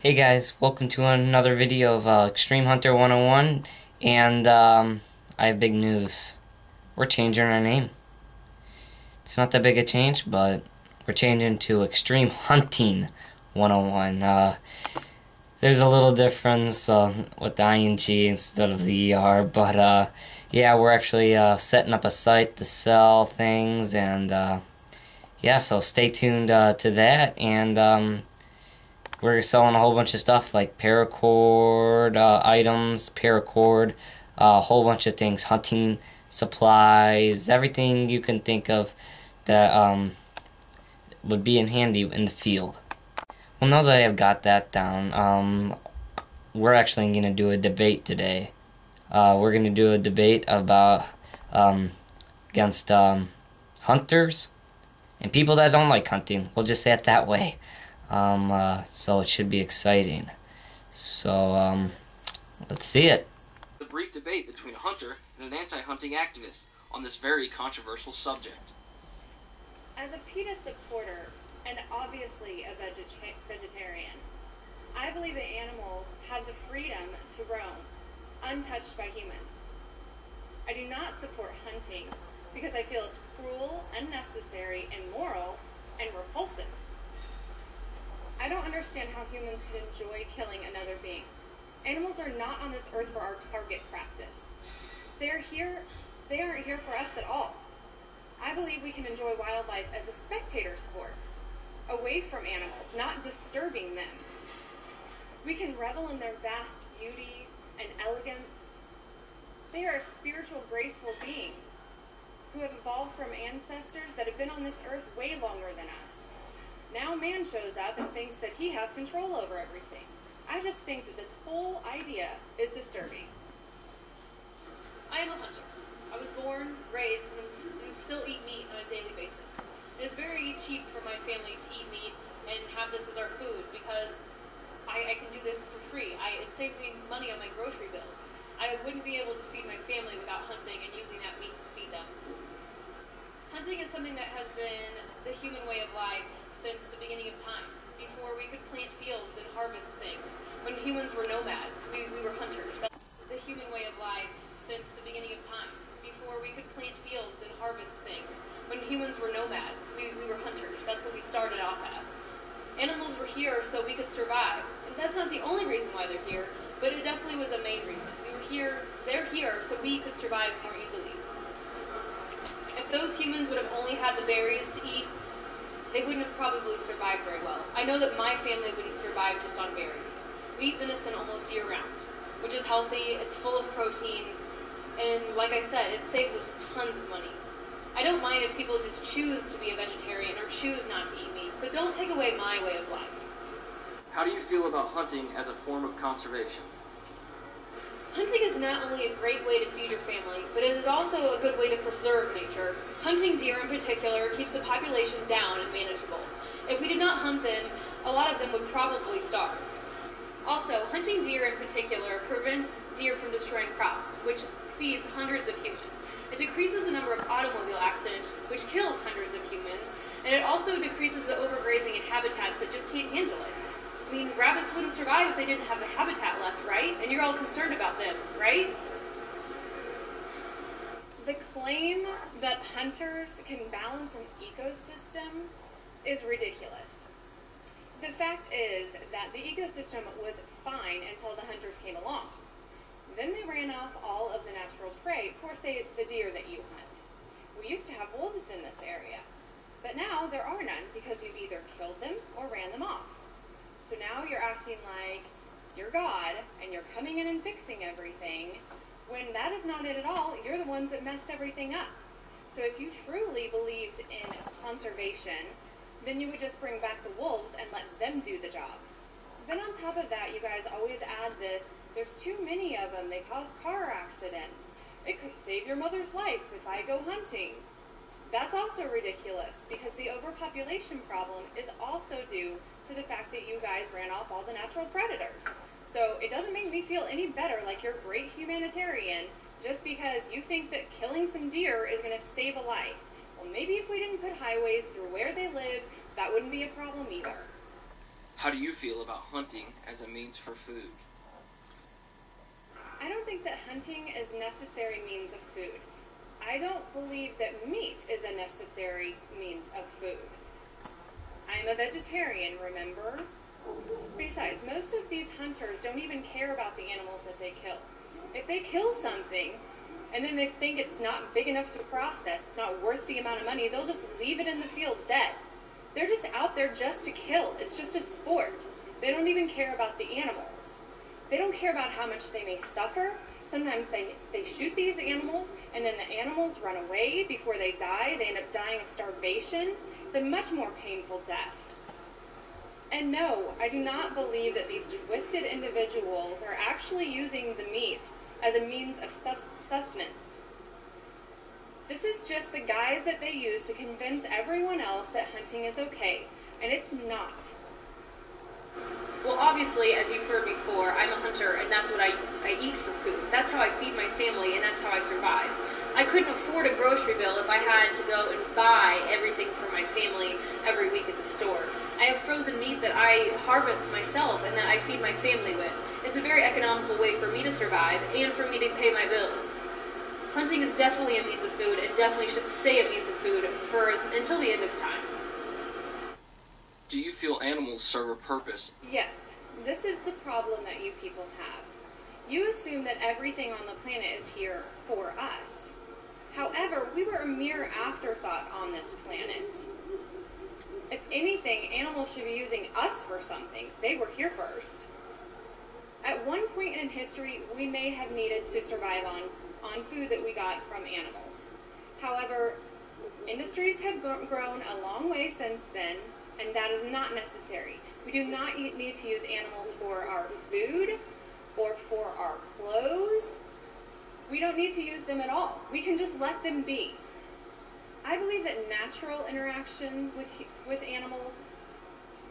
Hey guys, welcome to another video of Extreme Hunter 101, and I have big news. We're changing our name. It's not that big a change, but we're changing to Extreme Hunting 101. There's a little difference with the ing instead of the er, but yeah, we're actually setting up a site to sell things, and yeah, so stay tuned to that, and we're selling a whole bunch of stuff like paracord items, paracord, a whole bunch of things, hunting supplies, everything you can think of that would be in handy in the field. Well, now that I've got that down, we're actually going to do a debate today. We're going to do a debate about against hunters and people that don't like hunting. We'll just say it that way. So it should be exciting. So, let's see it. A brief debate between a hunter and an anti-hunting activist on this very controversial subject. As a PETA supporter, and obviously a vegetarian, I believe that animals have the freedom to roam, untouched by humans. I do not support hunting because I feel it's cruel, unnecessary, immoral, and repulsive. I don't understand how humans could enjoy killing another being. Animals are not on this earth for our target practice. They aren't here for us at all. I believe we can enjoy wildlife as a spectator sport, away from animals, not disturbing them. We can revel in their vast beauty and elegance. They are a spiritual, graceful being who have evolved from ancestors that have been on this earth way longer than us. Now man shows up and thinks that he has control over everything. I just think that this whole idea is disturbing. I am a hunter. I was born, raised, and still eat meat on a daily basis. It is very cheap for my family to eat meat and have this as our food because I can do this for free. It saves me money on my grocery bills. I wouldn't be able to feed my family without hunting and using that meat to feed them. Hunting is something that has been the human way of life since the beginning of time. Before we could plant fields and harvest things. When humans were nomads, we were hunters. That's the human way of life since the beginning of time. Before we could plant fields and harvest things. When humans were nomads, we were hunters. That's what we started off as. Animals were here so we could survive. And that's not the only reason why they're here, but it definitely was a main reason. They're here so we could survive more easily. If those humans would have only had the berries to eat, they wouldn't have probably survived very well. I know that my family wouldn't survive just on berries. We eat venison almost year-round, which is healthy, it's full of protein, and like I said, it saves us tons of money. I don't mind if people just choose to be a vegetarian or choose not to eat meat, but don't take away my way of life. How do you feel about hunting as a form of conservation? Hunting is not only a great way to feed your family, but it is also a good way to preserve nature. Hunting deer in particular keeps the population down and manageable. If we did not hunt them, a lot of them would probably starve. Also, hunting deer in particular prevents deer from destroying crops, which feeds hundreds of humans. It decreases the number of automobile accidents, which kills hundreds of humans, and it also decreases the overgrazing in habitats that just can't handle it. I mean, rabbits wouldn't survive if they didn't have the habitat left, right? And you're all concerned about them, right? The claim that hunters can balance an ecosystem is ridiculous. The fact is that the ecosystem was fine until the hunters came along. Then they ran off all of the natural prey for, say, the deer that you hunt. We used to have wolves in this area, but now there are none because you've either killed them or ran them off. So now you're acting like you're God and you're coming in and fixing everything, when that is not it at all. You're the ones that messed everything up. So if you truly believed in conservation, then you would just bring back the wolves and let them do the job. Then on top of that, you guys always add this, there's too many of them, they cause car accidents. It could save your mother's life if I go hunting. That's also ridiculous because the overpopulation problem is also due to the fact that you guys ran off all the natural predators. So it doesn't make me feel any better like you're a great humanitarian just because you think that killing some deer is going to save a life. Well, maybe if we didn't put highways through where they live, that wouldn't be a problem either. How do you feel about hunting as a means for food? I don't think that hunting is a necessary means of food. I don't believe that meat is a necessary means of food. I'm a vegetarian, remember? Besides, most of these hunters don't even care about the animals that they kill. If they kill something, and then they think it's not big enough to process, it's not worth the amount of money, they'll just leave it in the field dead. They're just out there just to kill. It's just a sport. They don't even care about the animals. They don't care about how much they may suffer. Sometimes they shoot these animals, and then the animals run away before they die. They end up dying of starvation. It's a much more painful death. And no, I do not believe that these twisted individuals are actually using the meat as a means of sustenance. This is just the guise that they use to convince everyone else that hunting is okay, and it's not. Well, obviously, as you've heard before, I'm a hunter, and that's what I eat for food. That's how I feed my family, and that's how I survive. I couldn't afford a grocery bill if I had to go and buy everything for my family every week at the store. I have frozen meat that I harvest myself and that I feed my family with. It's a very economical way for me to survive and for me to pay my bills. Hunting is definitely a means of food and definitely should stay a means of food until the end of time. Do you feel animals serve a purpose? Yes, this is the problem that you people have. You assume that everything on the planet is here for us. However, we were a mere afterthought on this planet. If anything, animals should be using us for something. They were here first. At one point in history, we may have needed to survive on food that we got from animals. However, industries have grown a long way since then, and that is not necessary. We do not need to use animals for our food or for our clothes. We don't need to use them at all. We can just let them be. I believe that natural interaction with animals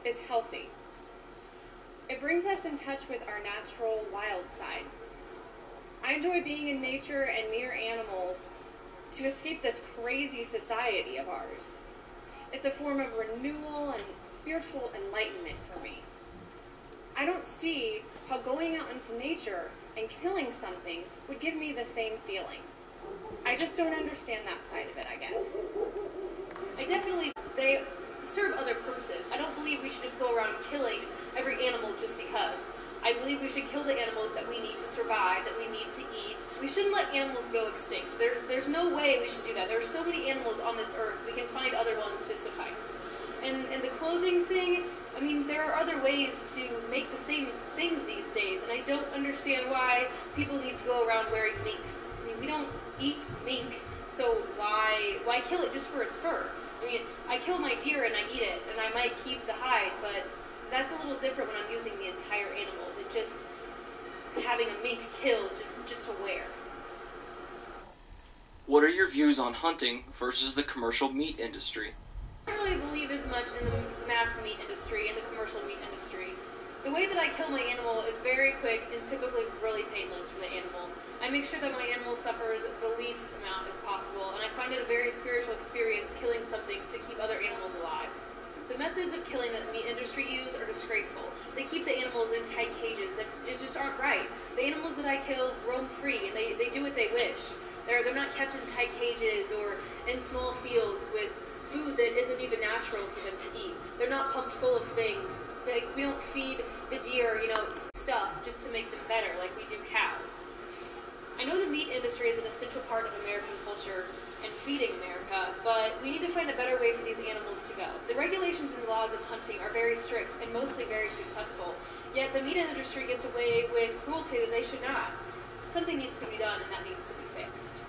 is healthy. It brings us in touch with our natural wild side. I enjoy being in nature and near animals to escape this crazy society of ours. It's a form of renewal and spiritual enlightenment for me. I don't see how going out into nature and killing something would give me the same feeling. I just don't understand that side of it, I guess. They serve other purposes. I don't believe we should just go around killing every animal just because. I believe we should kill the animals that we need to survive, that we need to eat. We shouldn't let animals go extinct. There's no way we should do that. There are so many animals on this earth. We can find other ones to suffice. And the clothing thing, I mean, there are other ways to make the same things these days, and I don't understand why people need to go around wearing minks. I mean, we don't eat mink, so why kill it just for its fur? I mean, I kill my deer and I eat it, and I might keep the hide, but that's a little different when I'm using the entire animal than just having a mink killed just to wear. What are your views on hunting versus the commercial meat industry? I don't really believe as much in the mass meat industry and the commercial meat industry. The way that I kill my animal is very quick and typically really painless for the animal. I make sure that my animal suffers the least amount as possible, and I find it a very spiritual experience killing something to keep other animals alive. The methods of killing that the meat industry use are disgraceful. They keep the animals in tight cages that just aren't right. The animals that I kill roam free, and they do what they wish. They're not kept in tight cages or in small fields with food that isn't even natural for them to eat. They're not pumped full of things. We don't feed the deer, stuff just to make them better like we do cows. I know the meat industry is an essential part of American culture and feeding America, but we need to find a better way for these animals to go. The regulations and laws of hunting are very strict and mostly very successful, yet the meat industry gets away with cruelty that they should not. Something needs to be done, and that needs to be fixed.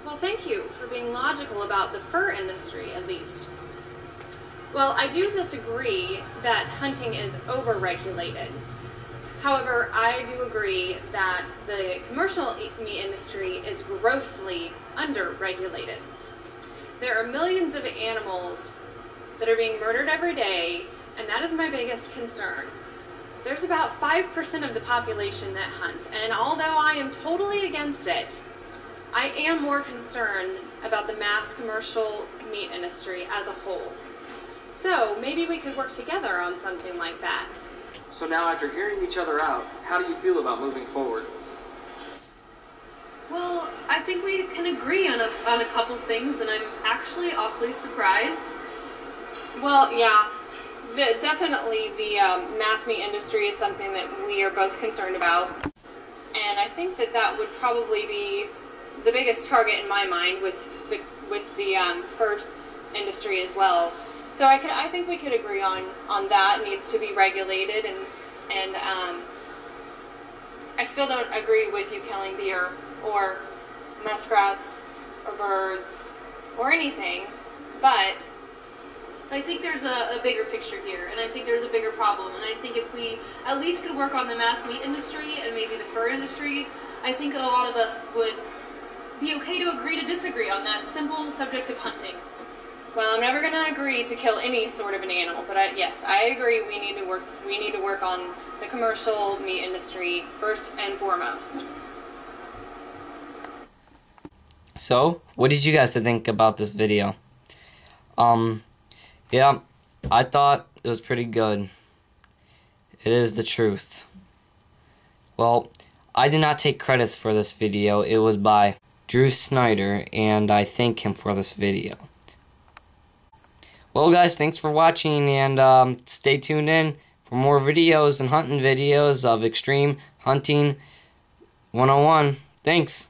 Well, thank you for being logical about the fur industry, at least. Well, I do disagree that hunting is overregulated. However, I do agree that the commercial meat industry is grossly underregulated. There are millions of animals that are being murdered every day, and that is my biggest concern. There's about 5% of the population that hunts, and although I am totally against it, I am more concerned about the mass commercial meat industry as a whole. So maybe we could work together on something like that. So now, after hearing each other out, how do you feel about moving forward? Well, I think we can agree on a couple things, and I'm actually awfully surprised. Well, yeah. Definitely the mass meat industry is something that we are both concerned about. And I think that that would probably be the biggest target in my mind with the fur industry as well. So I think we could agree on that. It needs to be regulated, and I still don't agree with you killing deer or muskrats or birds or anything, but I think there's a bigger picture here, and I think there's a bigger problem, and I think if we at least could work on the mass meat industry and maybe the fur industry, I think a lot of us would be okay to agree to disagree on that simple subject of hunting. well, I'm never going to agree to kill any sort of an animal, but yes, I agree we need to work on the commercial meat industry first and foremost. So, what did you guys think about this video? Yeah, I thought it was pretty good. It is the truth. Well, I did not take credits for this video. It was by Drew Snyder, and I thank him for this video. Well, guys, thanks for watching, and stay tuned in for more videos and hunting videos of Extreme Hunting 101. Thanks.